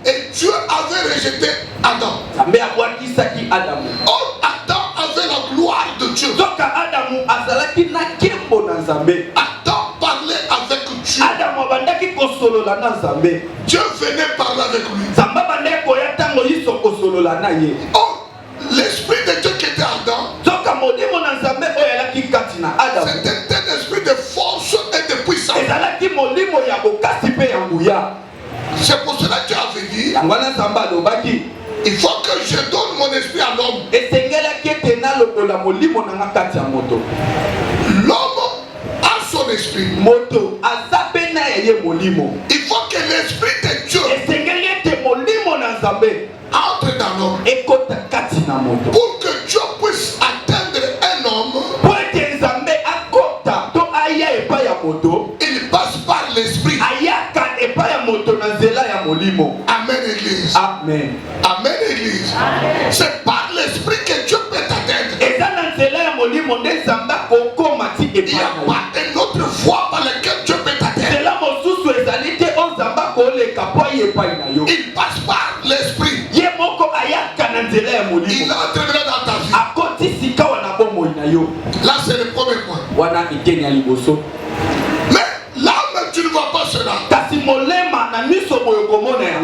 Et Dieu avait rejeté Adam. Or, Adam avait la gloire de Dieu. Adam parlait avec Dieu. Dieu venait parler avec lui. Or, l'esprit de Dieu qui était Adam, c'était un esprit de force et de puissance. C'est pour cela que Dieu avait dit, il faut que je donne mon esprit à l'homme. L'homme a son esprit. Il faut que l'esprit de Dieu entre dans l'homme. Pour que Dieu puisse atteindre un homme, il passe par l'esprit. Amen, Église. Amen. Amen, Église. C'est par l'esprit que Dieu peut t'atteindre. Il n'y a pas une autre voie par laquelle Dieu peut t'atteindre. Il passe par l'esprit. Il entrera dans ta vie. Là, c'est le premier point. Mais là, tu ne vois pas cela.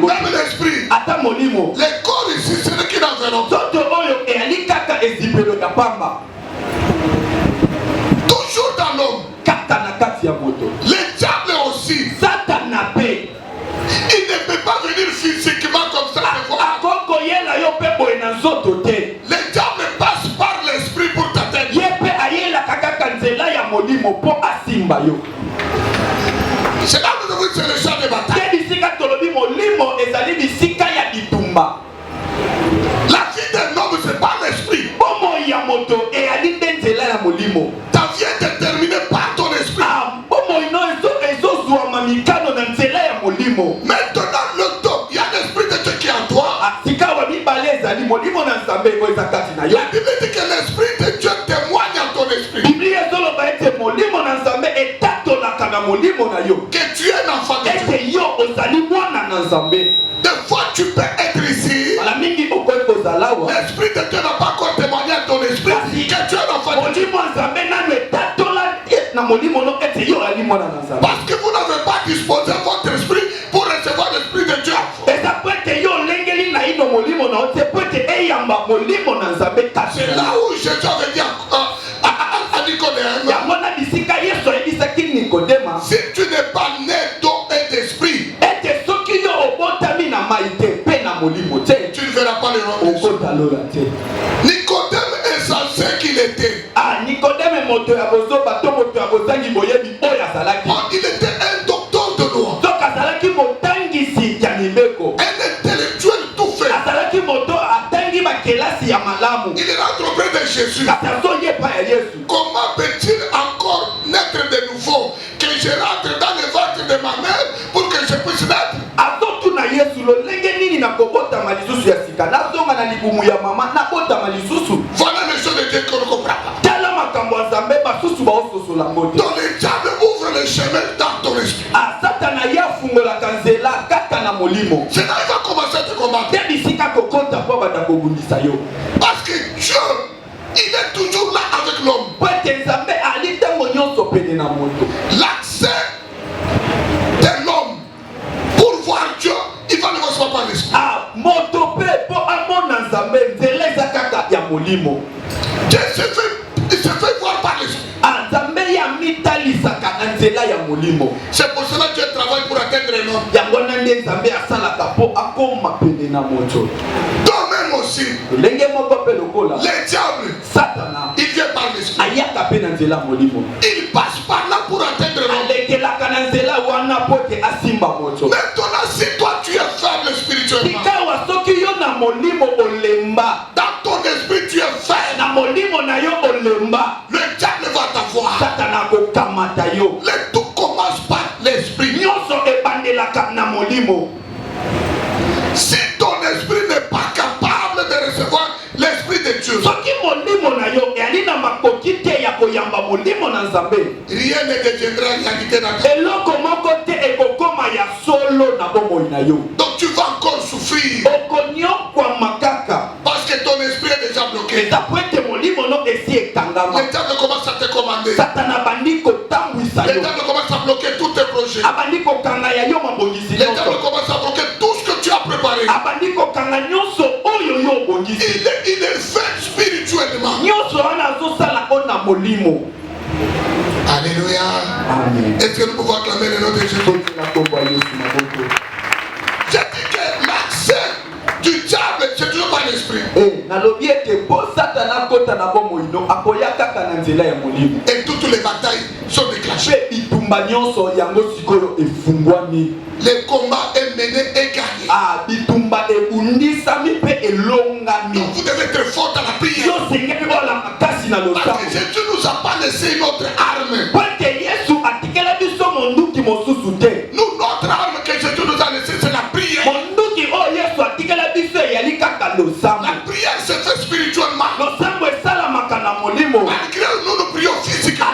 Même l'esprit. Les corps ici, c'est ce qui est environ. Toujours dans l'homme. Le diable aussi. Il ne peut pas venir physiquement comme ça. Le diable passe par l'esprit pour t'atteindre. C'est là que vous êtes le champ de bataille. La vie d'un homme, c'est par l'esprit. Ta vie est déterminée par ton esprit. Maintenant, le temps, il y a l'esprit de Dieu qui est en toi. La Bible dit que l'esprit de Dieu témoigne à ton esprit que tu es un enfant de Dieu. Des fois, tu peux être ici. L'esprit de Dieu n'a pas encore témoigné à ton esprit que tu es un enfant de Dieu. Parce que vous n'avez pas disposé votre esprit pour recevoir l'esprit de Dieu. C'est là où Jésus avait dit à Nicodème, si tu n'es pas né d'eau et d'esprit, tu ne verras pas le royaume de Dieu. Nicodème est censé qu'il était. Il était un docteur de loi. Un intellectuel tout fait. Il rentre auprès de Jésus. Comment peut-il encore naître de nouveau? Que je rentre dans le ventre de ma mère pour que je puisse naître. Voilà les choses de Dieu qu'on ne comprend pas. Donc le diable ouvre le chemin dans ton esprit. C'est là qu'il va commencer à te combattre. Parce que Dieu, il est toujours là avec l'homme. L'accès de l'homme pour voir Dieu, il va le recevoir par l'esprit. Dieu il se fait voir par l'esprit. C'est pour cela que Dieu travaille pour atteindre l'homme. Toi-même aussi, le diable, il vient par l'esprit. Il passe par là pour atteindre l'homme. Maintenant, si toi tu es faible spirituellement, dans ton esprit tu es faible, le diable va t'avoir. Le tout commence par l'esprit. Si ton esprit n'est pas capable de recevoir l'esprit de Dieu, rien ne deviendra réalité dans ta vie. Donc tu vas Le diable commence à te commander. Le diable commence à bloquer tous tes projets. Le diable commence à bloquer tout ce que tu as préparé. Il est fait spirituellement. Alléluia. Est-ce que nous pouvons acclamer le nom de Jésus? J'ai dit que l'accès du diable, c'est toujours pas l'esprit. Et toutes les batailles sont déclenchées. Le combat est mené et gagné. Donc vous devez être fort dans la prière. Parce que Jésus ne nous a pas laissé une autre arme. Nous, notre arme que Jésus nous a laissée, c'est la prière. La prière se fait spirituellement. Malgré nous prions physiquement.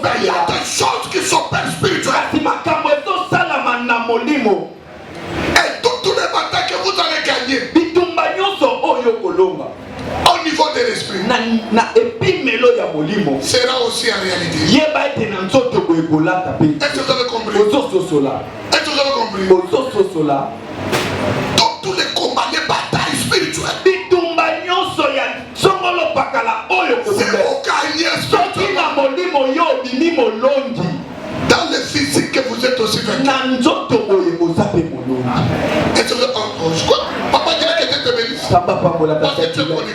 Mais il y a des choses qui s'opèrent spirituellement. Et toutes les batailles que vous allez gagner au niveau de l'esprit sera aussi en réalité. Est-ce que vous avez compris? Est-ce que vous avez compris? Dans tous les combats, les batailles spirituelles, c'est au gagner spirituellement. Dans le physique que vous êtes aussi vaincu. Est-ce que vous avez compris? Papa dirait que Dieu te bénisse. Parce que tu es connu.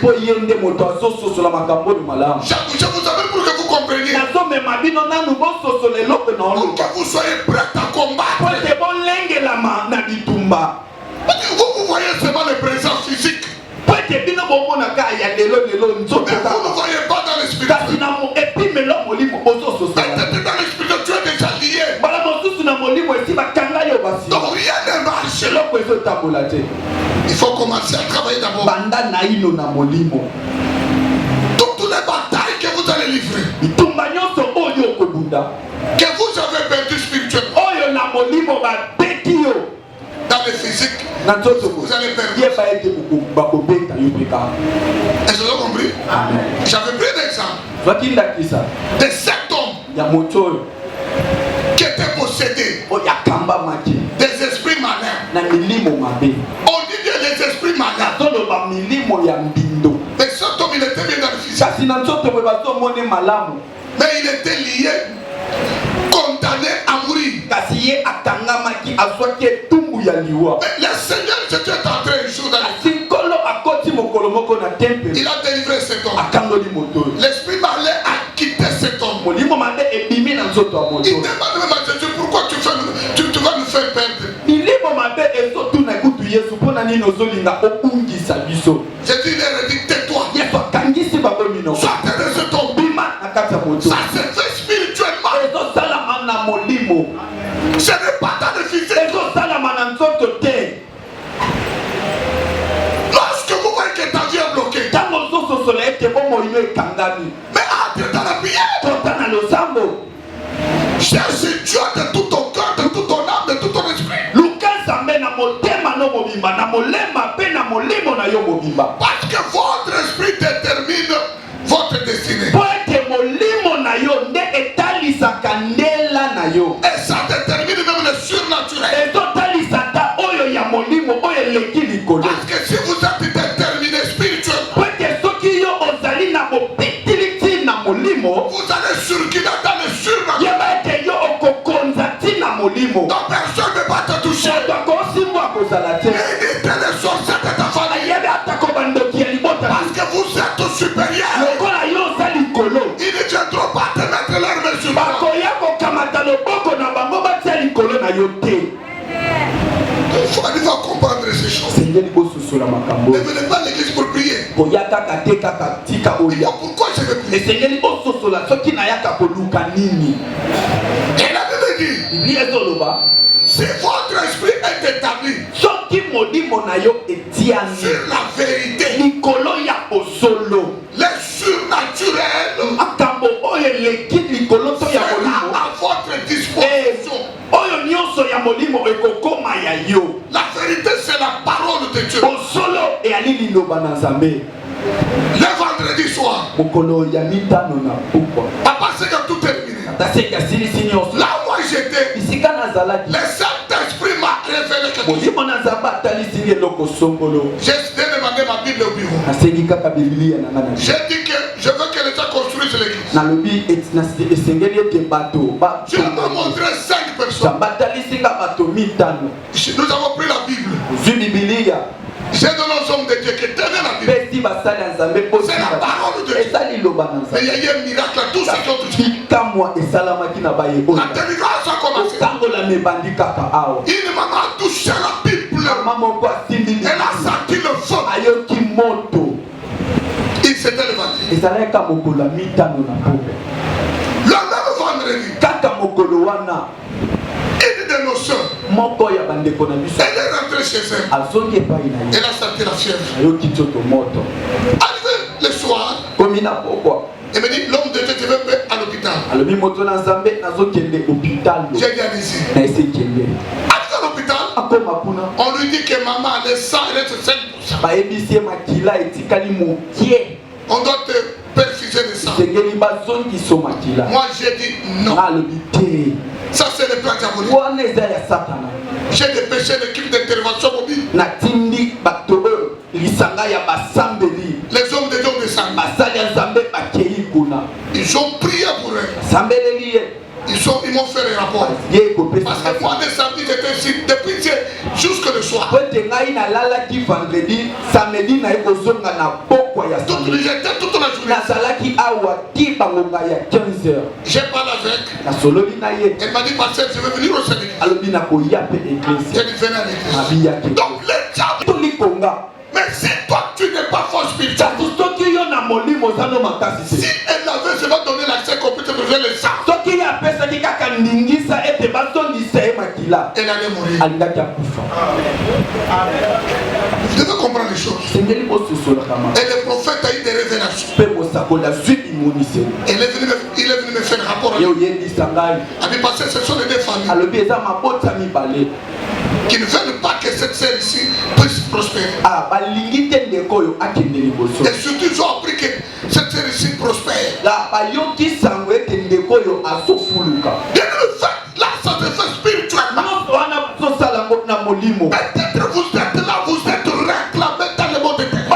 Je vous appelle pour que vous compreniez. Pour que vous soyez prêts à combattre. Vous voyez seulement le présent physique. Mais vous ne voyez pas dans l'esprit. Dans l'esprit, tu es déjà lié. Donc rien ne marche. Il faut commencer à travailler d'abord. Toutes les batailles que vous allez livrer, que vous avez perdu spirituellement, dans le physique, vous allez perdre. Est-ce que vous avez compris? J'avais pris l'exemple de cet homme qui était possédé des esprits malins. On dit bien les esprits malins. Mais cet homme, il était bien dans le physique. Mais il était lié, condamné à mourir. Mais le Seigneur Jésus est entré un jour dans le il a délivré cet homme. L'esprit malin a quitté cet homme. Il demande même à Jésus, pourquoi tu vas nous faire perdre? Jésus lui a dit, tais-toi. Sois de cet homme. Ça se fait spirituellement. Ce n'est pas dans le physique. Lorsque vous voyez que ta vie est bloquée, mais entre dans la prière. Cherche Dieu de tout ton cœur, de tout ton âme, de tout ton esprit. Parce que votre esprit détermine votre destinée. Et ça détermine même le surnaturel. Parce que si vous êtes déterminé spirituellement, vous allez circuler dans le surnaturel. Donc personne ne va te toucher. Évitez les sorciers de ta famille. Parce que vous êtes supérieur. Ils ne viendront pas te mettre leur main sur toi. Il faut comprendre ces choses. Ne venez pas à l'église pour prier. Pourquoi je veux prier? Et la Bible dit, si votre esprit est établi sur la vérité, les surnaturels sera à votre disposition. La vérité, c'est la parole de Dieu. Le vendredi soir, Papa, c'est que tout terminé. Là où moi j'étais, le Saint-Esprit m'a révélé quelque chose. J'ai demandé ma Bible au bureau. J'ai dit que je veux que l'État construise l'église. Dieu m'a montré 5 personnes. Nous avons pris la Bible. J'ai donné aux hommes de Dieu qui tenaient la Bible. C'est la parole de Dieu. Mais il y a eu un miracle à tous ceux qui ont touché. La délivrance a commencé. Une maman a touché la Bible. Elle a senti le feu. Il s'était levanté. Le même vendredi, une de nos soeurs, elle est rentrée chez elle. Elle a senti la fièvre. Arrivé le soir, elle me dit, l'homme de Dieu, tu veux mettre à l'hôpital. J'ai dit, allez-y. Arrivé à l'hôpital, on lui dit que maman, le sang, elle est de 5%. On doit te perfuser de sang. Moi, j'ai dit non. Ça, c'est le plan diabolique. J'ai dépêché l'équipe d'intervention mobile. Les hommes de Dieu descendent. Ils ont prié pour eux. Ils m'ont fait un rapport. Parce que moi, le samedi, j'étais ici depuis jusque le soir. J'étais toute la journée. J'ai parlé avec. Elle m'a dit, pasteur, je vais venir au Sénégal. J'ai dit, venez à l'église. Donc, le diable. Mais si toi tu n'es pas fort spirituel, si elle avait, je vais donner l'accès qu'on peut te donner le sang. Elle allait mourir. Vous devez comprendre les choses. Et le prophète a eu des révélations. Il est venu me faire un rapport. Il a dit, parce que ce sont les deux familles qui ne veulent pas que cette sœur ici puisse prospérer. Et surtout, ils ont appris que cette sœur ici prospère. Là, ça se fait spirituellement. Peut-être vous êtes là, vous êtes réclamé dans le monde de terre.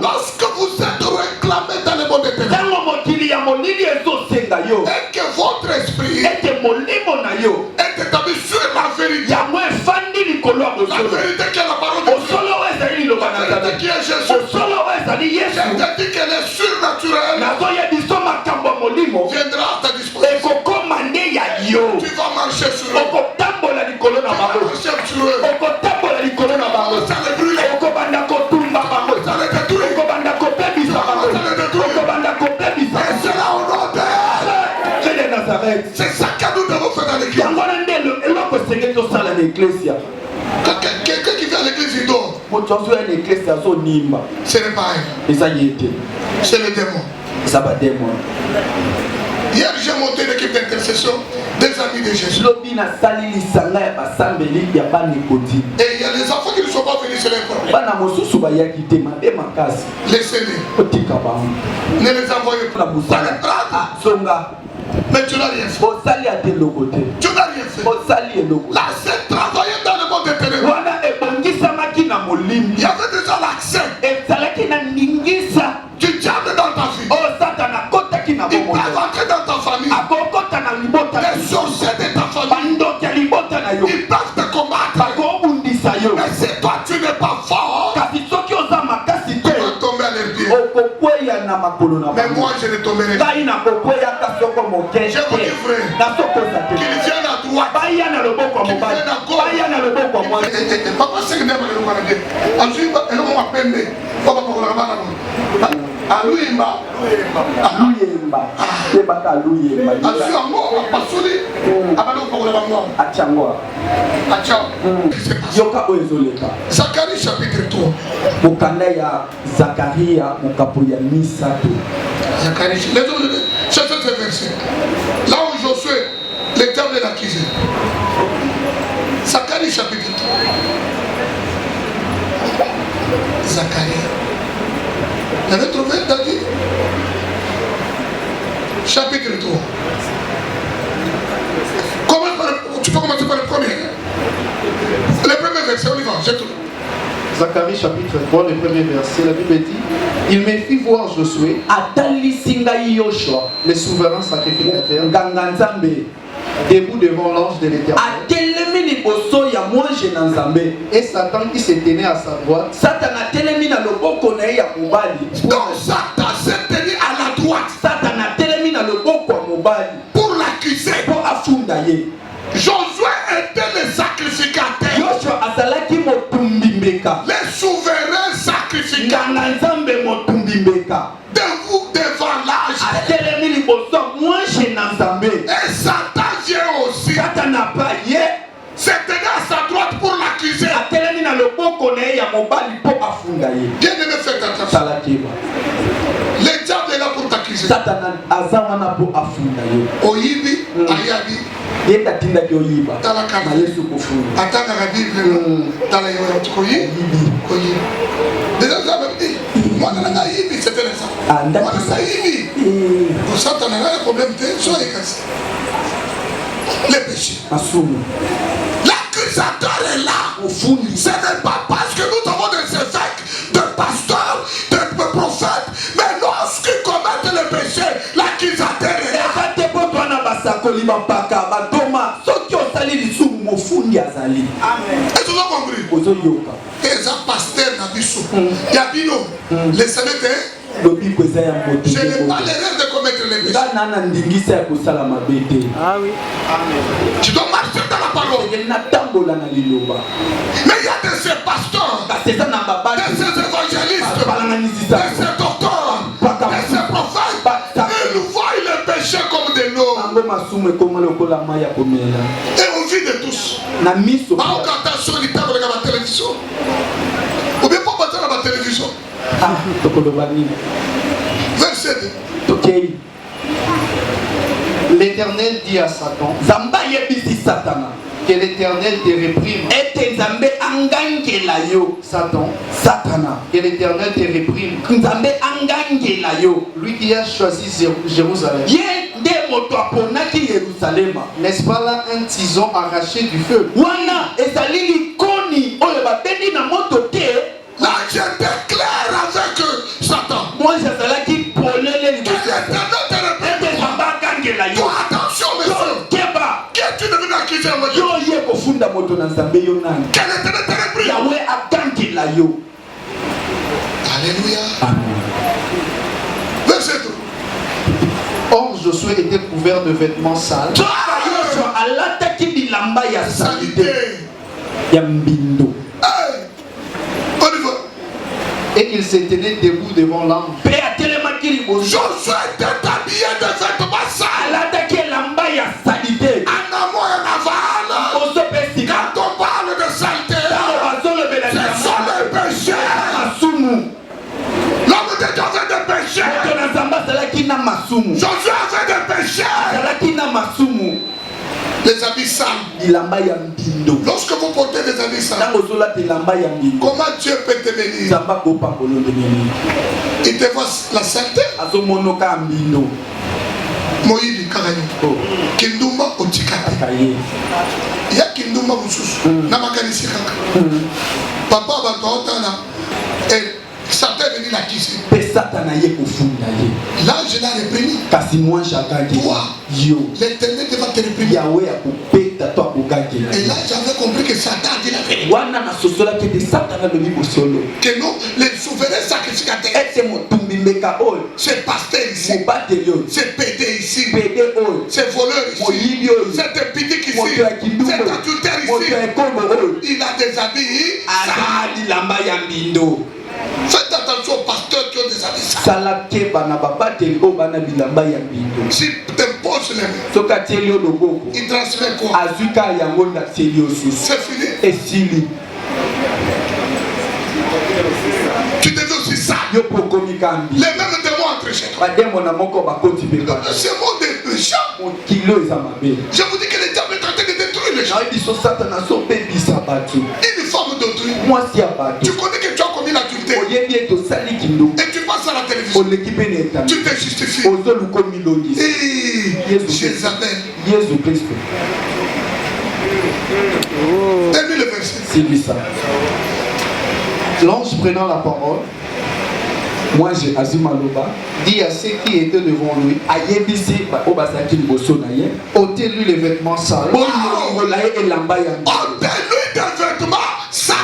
Lorsque vous êtes réclamé dans le monde de terre, et que votre esprit est établi sur la vérité, la vérité qui est la parole de Dieu, la vérité qui est Jésus, j'ai dit qu'elle est surnaturelle, viendra à ta disposition. Tu vas marcher sur eux. Tu vas marcher sur eux. Ça les brûle. Ça les détruit. C'est là au nom de c'est ça que nous devons faire dans l'église. Quelqu'un qui vient à l'église, il dort. Ce n'est pas elle. C'est le démon. Hier, j'ai monté une équipe d'intercession des amis de Jésus. Et il y a les enfants qui ne sont pas venus, c'est leur problème. Laissez-les. Ne les envoyez pas. Mais tu n'as rien fait. Tu n'as rien fait. Là, c'est travailler dans le monde des ténèbres. Il y avait déjà l'accès du diable dans ta vie. Ils peuvent entrer dans ta famille. Les sorciers de ta famille, ils peuvent te combattre. Mais si toi tu n'es pas fort, tu vas tomber à leurs pieds. Mais moi je ne tomberai pas. Je vous dis vrai, qu'ils viennent à droite, qu'ils viennent à gauche. Papa c'est que n'est pas le Canadien. Ensuite, elle m'a appelé. Aluyemba. Zacharie chapitre 3. Zacharie, c'est ce verset. Là où Josué, le diable l'a accusé. Zacharie chapitre 3. Zacharie. Vous avez trouvé David? Chapitre 3. Tu peux commencer par le premier. Le premier verset, on y va, j'ai tout. Zacharie chapitre 3, le premier verset, la Bible dit: il me fit voir Josué, le souverain sacrificateur, debout devant l'ange de l'Éternel, et Satan qui se tenait à sa droite. Donc Satan s'est tenu à la droite pour l'accuser. Josué était le sacrificateur, les souverains sacrificateurs, debout devant l'âge. Et Satan vient aussi, s'est tenu à sa droite pour l'accuser. Bien aimé, faites attention. Le diable est là pour t'accuser. Oyibi, Ayabi. Talakana. Attends la Bible. Dans la Oyibi. Déjà, vous avez dit, moi, dans la Oyibi, c'était ça. Moi, dans la Oyibi. Pour ça, tu as un problème. Soyez cassé. Les péchés. L'accusateur est là. Ce n'est pas parce que nous avons des évêques, des pasteurs, des prophètes, mais lorsqu'ils commettent le péché, l'accusateur est là. Est-ce que vous avez compris? Et ça, pasteur n'a vu ça. Il y a Bino, les salutés. Je n'ai pas l'erreur de commettre les péchés. Ah oui. Tu dois marcher dans la parole. Mais il y a de ces pasteurs, de ces évangélistes, de ces docteurs, de ces prophètes. Ils voient le péché comme de l'eau. Et on vit de tous. Par attention, il t'a regardé la télévision. Ou bien pas passer à la télévision. Verset 2. L'Éternel dit à Satan, que l'Éternel te réprime. Satan, que l'Éternel te réprime. Lui qui a choisi Jérusalem. N'est-ce pas là un tison arraché du feu? Là, je déclare avec Satan. Attention, monsieur. Qui est-tu devenu accuser avec Dieu? Quel était le prix? Alléluia. Verset 2. Or, Josué était couvert de vêtements sales. Salité. Et il se tenait debout devant l'ange. Josué était habillé de vêtements sales. En amont et en aval. Quand on parle de saleté, ce sont les péchés. L'homme de Dieu avait des péchés. Josué avait des péchés. Les habits sales. Lorsque vous portez des habits sales, comment Dieu peut te bénir? Il te voit la saleté. Moïbi Karani. Kindumba Otikate. Il y a Kindumba Moussus. Namakani Sikaka. Papa Bataotana. Et Satan est venu l'accuser. Là, je l'ai réprimé. Toi, l'Éternel va te réprimer. Et là, j'avais compris que Satan a dit la vérité. Que non, les souverains sacrificateurs, c'est pasteur ici, c'est pédé ici, c'est voleur ici, c'est impidique ici, c'est adultère ici. Il a des habits. Faites attention aux pasteurs qui ont des habits sales. Si tu t'imposes les mains, il transmet quoi? C'est fini. Tu deviens aussi sale. Les mêmes démons entrent chez toi. Ce mot de méchant. Je vous dis que le diable est en train de détruire les gens. Une femme d'autrui. Tu connais que tu as commis l'adultère. Et tu passes à la télévision. Tu te justifies. Jézabel. Aimez le verset. L'ange prenant la parole, moi j'ai Azimaloba, dit à ceux qui étaient devant lui, ôtez-lui les vêtements sales. Ôtez-lui des vêtements sales.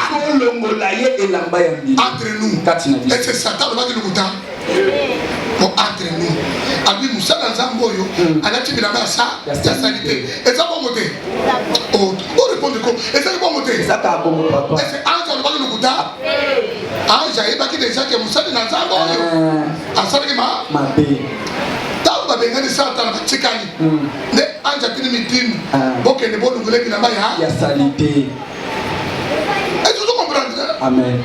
Entre nous. Et c'est Satan qui va dire bon, entre nous. Abi Moussa dans Zamboyo, Alati Bilama ça, la salité. Et ça va monter. Oh, on répond de quoi? Et ça va monter. Et c'est Ange, on va dire le Gouda. Ange, il va dire que Moussa dans Zamboyo. Asalima. Tant que vous avez ça, dans la Tchikani. Les Ange a dit Midim. Bon, que les bons nous voulaient Bilama ya salité. Est-ce que vous comprenez? Amen.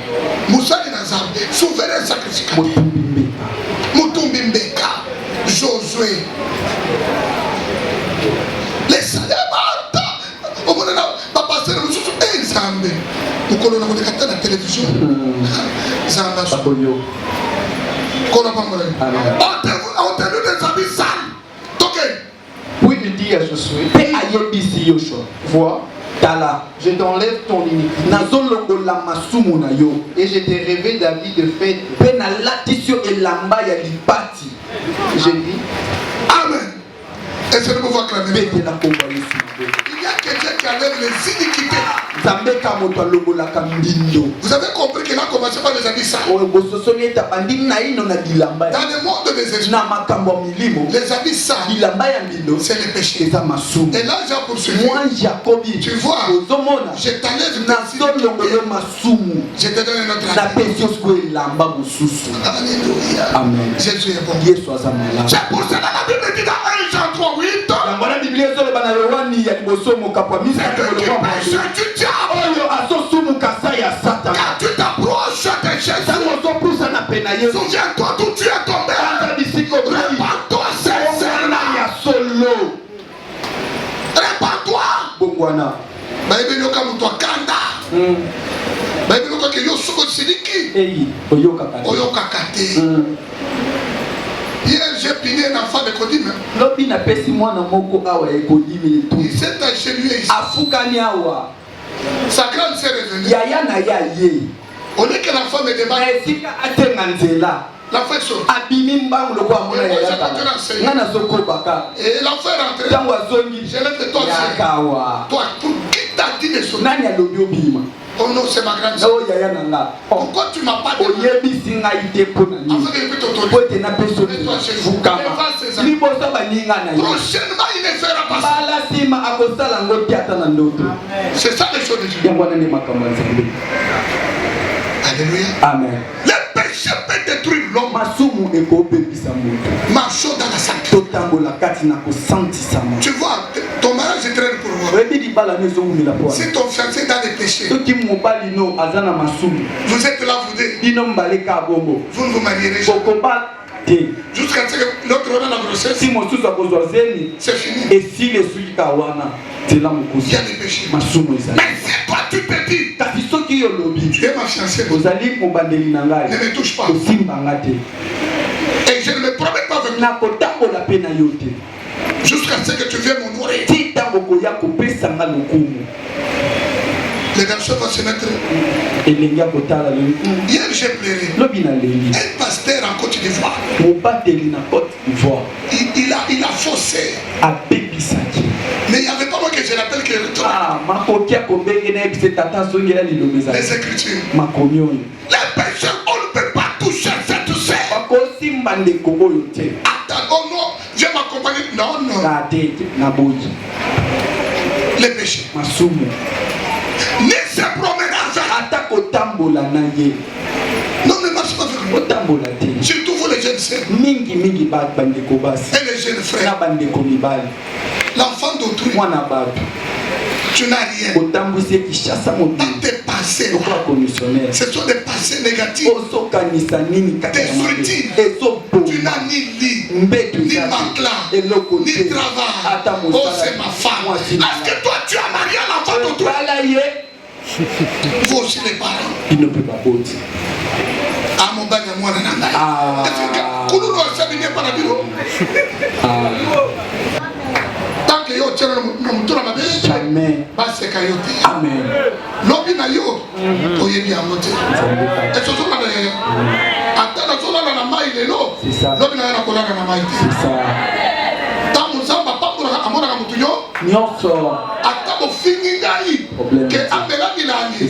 Moussa dans Zamboyo. Souverain sacrificateur. Mutumbimbeka, Josué. Les salaires, au moment où papa s'est rendu sur un Zambé. Nous connaissons la télévision. Zamba. On t'a vu des habits sales. Puis il dit à Josué, vois, je t'enlève ton iniquité et je t'ai rêvé d'habits de fête. J'ai dit Amen. Est-ce que vous acclamer? Il y a quelqu'un qui enlève les iniquités. Vous avez compris qu'il a commencé par les habits sales. Dans le monde des esprits, les habits sales, c'est les péchés. Et là, j'ai poursuivi. Tu vois, je t'enlève tes iniquités. Je te donne une autre Alléluia. Amen. Jésus est bon. C'est pour ça que la Bible dit dans 1 Jean 3:8. Tu t'approches de Jésus. Souviens-toi d'où tu es tombé. Répands-toi sincèrement. Répands-toi. Hier, j'ai pigné un enfant de Kodime. Il s'est agenouillé ici. Sa grande sœur est venue. On dit que l'enfant me demande. L'enfant est sauvé. Et l'enfant est rentré. Je lève de toi. Toi, pour qui t'a dit de sauver? Oh non, c'est ma grande sœur. Pourquoi tu m'as pas demandé? Afin que je puisse t'autoriser. Prochainement, il ne fera pas ça. C'est ça les choses de Dieu. Alléluia. Amen. Le péché peut détruire l'homme. Marchons dans la sainteté. Tu vois, ton mariage est très pour moi. Si ton fiancé est dans les péchés, vous êtes là, vous ne vous marierez jamais. Jusqu'à ce que l'autre ait la grossesse, c'est fini. Il y a des péchés. Mais si toi tu te dis, tu es ma fiancée, ne me touche pas. Et je ne me promets pas avec toi jusqu'à ce que tu viennes mon nourrir. Les garçons vont se mettre. Hier j'ai pleuré. Un pasteur en Côte d'Ivoire. Il a faussé. Mais il n'y avait pas moi que je l'appelle que les Écritures. Les pécheurs, on ne peut pas toucher cette sœur. Attends, oh non, viens m'accompagner. Non, non. Les péchés. Ni se promener avec. Non, ne marche pas avec moi. Surtout vous les jeunes sœurs. Et les jeunes frères. L'enfant d'autrui. Tu n'as rien. Dans tes passés, ce sont des passés négatifs. Destructifs. Tu n'as ni lit, ni matelas, ni travail. Oh, c'est ma femme. Est-ce que toi tu as marié un enfant d'autrui? Vous aussi les parents. Il ne peut pas. lobi na yo oyebi yango te ezozolanda yaya ata nazolanda na mai lelo lobi na yo nakolanda na mai te ntango nzambe apambolaka amonaka motu nyonso ata bofingi ngai ke amela milangi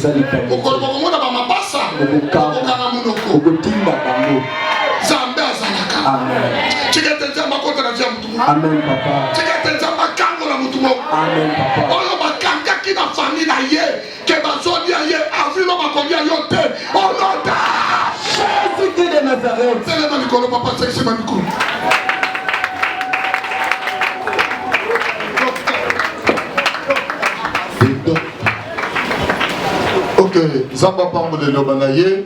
okoloba komona bamapasa okokanga monoko nzambe azalaka tika te nzambe akota na via motu moko tika te nzambe akangola motu moko oyo bakangaki na famille na ye ke bazolia ye avilo bakolia yo te olota Jésus de Nazareth telema likolo papa sekisema mikulu Ok, Zamba Pambo de Lobanaye.